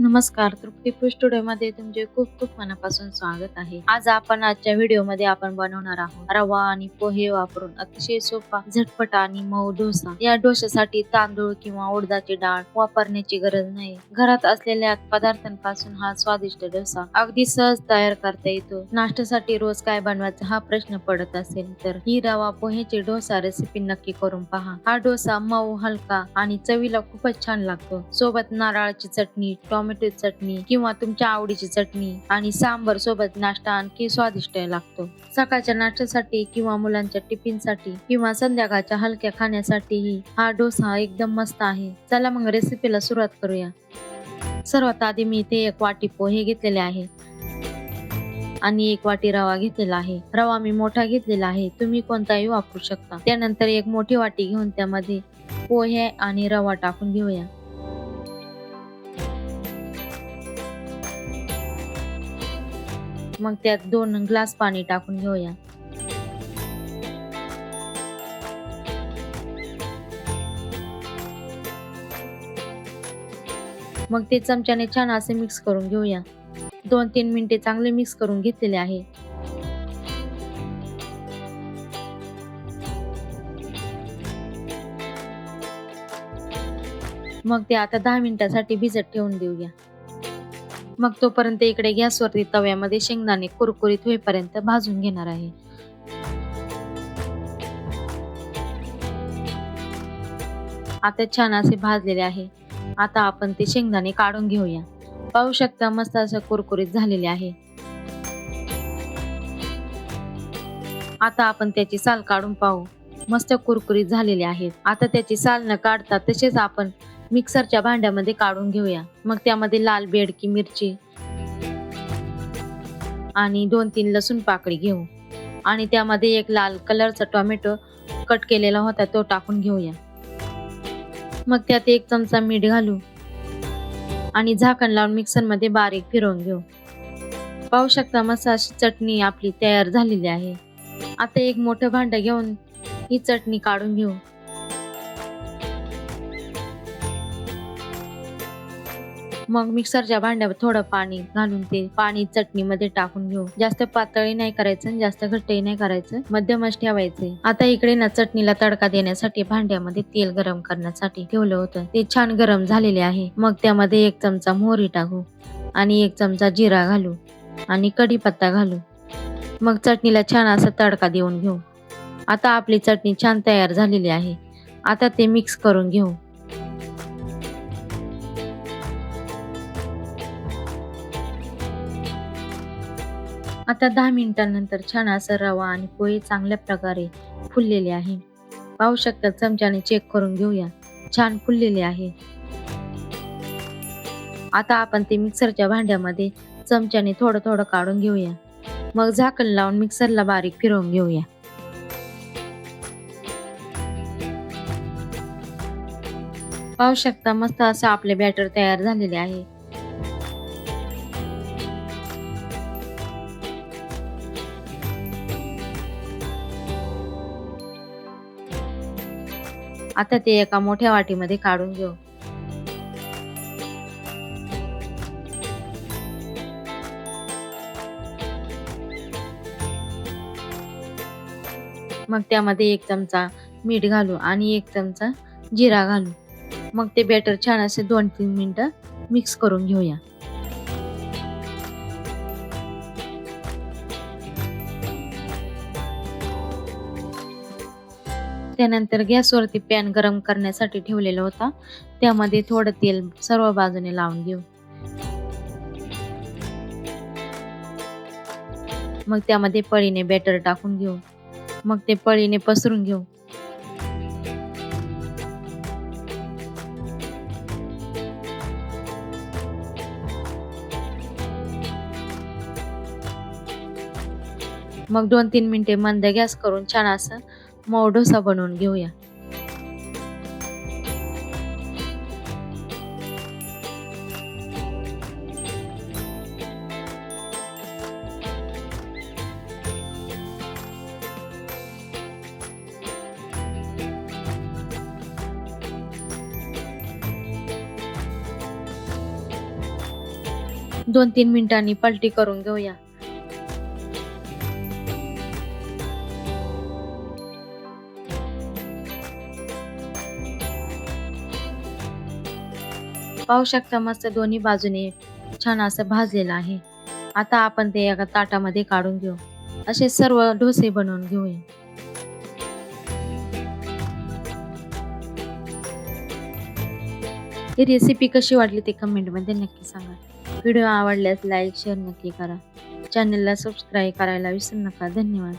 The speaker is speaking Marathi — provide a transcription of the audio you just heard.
नमस्कार. तृप्ती फूड स्टुडिओमध्ये तुमचे खूप खूप मनापासून स्वागत आहे. आजच्या व्हिडिओमध्ये आपण बनवणार आहोत रवा आणि पोहे वापरून अतिशय सोपा, झटपट आणि मऊ डोसा. या डोश्यासाठी तांदूळ किंवा उडदाची डाळ वापरण्याची गरज नाही. घरात असलेल्या पदार्थांपासून हा स्वादिष्ट डोसा अगदी सहज तयार करता येतो. नाश्त्यासाठी रोज काय बनवायचं हा प्रश्न पडत असेल तर ही रवा पोहेची डोसा रेसिपी नक्की करून पहा. हा डोसा मऊ, हलका आणि चवीला खूपच छान लागतो. सोबत नारळाची चटणी, टोमॅटो चटणी किंवा तुमच्या आवडीची चटणी आणि सांबर सोबत नाश्ता आणखी स्वादिष्ट लागतो. सकाळच्या नाश्त्यासाठी किंवा मुलांच्या टिफिनसाठी किंवा संध्याकाळच्या हलक्या खाण्यासाठीही हा डोसा एकदम मस्त आहे. चला मग रेसिपीला सुरुवात करूया. सर्वात आधी मी इथे 1 वाटी पोहे घेतलेले आहे आणि 1 वाटी रवा घेतलेला आहे. रवा मी मोठा घेतलेला आहे, तुम्ही कोणताही वापरू शकता. त्यानंतर 1 मोठी वाटी घेऊन त्यामध्ये पोहे आणि रवा टाकून घेऊया. मग त्यात 2 ग्लास पाणी टाकून घेऊया. मग ते चमच्याने छान असे मिक्स करून घेऊया. 2-3 मिनिटे चांगले मिक्स करून घेतलेले आहे. मग ते आता 10 मिनिटांसाठी भिजत ठेवून देऊया. मग तोपर्यंत इकडे गॅसवरती तव्यामध्ये शेंगदाणे कुरकुरीत होईपर्यंत भाजून घेणार आहे. आता छान असे भाजलेले आहे. आता आपण ते शेंगदाणे काढून घेऊया. पाहू शकता मस्त असं कुरकुरीत झालेले आहे. आता आपण त्याची साल काढून पाहू. मस्त कुरकुरीत झालेले आहेत. आता त्याची साल न काढता तसेच आपण मिक्सरच्या भांड्यामध्ये काढून घेऊया. मग त्यामध्ये लाल बेडकी मिरची आणि 2-3 लसूण पाकळी घेऊ आणि त्यामध्ये 1 लाल कलरचा टोमॅटो कट केलेला होता तो टाकून घेऊया. मग त्यात 1 चमचा मीठ घालू आणि झाकण लावून मिक्सरमध्ये बारीक फिरवून घेऊ. पाहू शकता मस्त अशी चटणी आपली तयार झालेली आहे. आता 1 मोठं भांडं घेऊन ही चटणी काढून घेऊ. मग मिक्सरच्या भांड्यावर थोडं पाणी घालून ते पाणी चटणीमध्ये टाकून घेऊ. जास्त पातळही नाही करायचं, जास्त घट्टही नाही करायचं, मध्यमच ठेवायचे. आता इकडे ना चटणीला तडका देण्यासाठी भांड्यामध्ये तेल गरम करण्यासाठी ठेवलं होतं. ते छान गरम झालेले आहे. मग त्यामध्ये 1 चमचा मोहरी टाकू आणि 1 चमचा जिरा घालू आणि कढीपत्ता घालू. मग चटणीला छान असा तडका देऊन घेऊ. आता आपली चटणी छान तयार झालेली आहे. आता ते मिक्स करून घेऊ. आता 10 मिनिटांनंतर छान असं रवा आणि पोहे चांगल्या प्रकारे फुललेले आहे. पाहू शकता चमच्याने चेक करून घेऊया. छान फुललेले आहे. आता आपण ते मिक्सरच्या भांड्यामध्ये चमच्याने थोडं थोडं काढून घेऊया. मग झाकण लावून मिक्सरला बारीक फिरवून घेऊया. पाहू शकता मस्त असं आपले बॅटर तयार झालेले आहे. आता ते एका मोठ्या वाटीमध्ये काढून घेऊ. मग त्यामध्ये 1 चमचा मीठ घालू आणि 1 चमचा जिरा घालू. मग ते बॅटर छान असे 2-3 मिनिटं मिक्स करून घेऊया. त्यानंतर गॅसवरती पॅन गरम करण्यासाठी ठेवलेला होता. त्यामध्ये थोडं तेल सर्व बाजूने लावून घेऊ. मग त्यामध्ये पळीने बॅटर टाकून घेऊ. मग ते पळीने पसरून घेऊ. मग 2-3 मिनिटे मंद गॅस करून छान असं मऊ डोसा बनवून घेऊया. 2-3 मिनिटांनी पलटी करून घेऊया. पाहू शकता मस्त दोन्ही बाजूने छान असं भाजलेलं आहे. आता आपण ते एका ताटामध्ये काढून घेऊ. असे सर्व डोसे बनवून घेऊया. ही रेसिपी कशी वाटली ते कमेंटमध्ये नक्की सांगा. व्हिडिओ आवडल्यास लाईक शेअर नक्की करा. चॅनलला सबस्क्राईब करायला विसरू नका. धन्यवाद.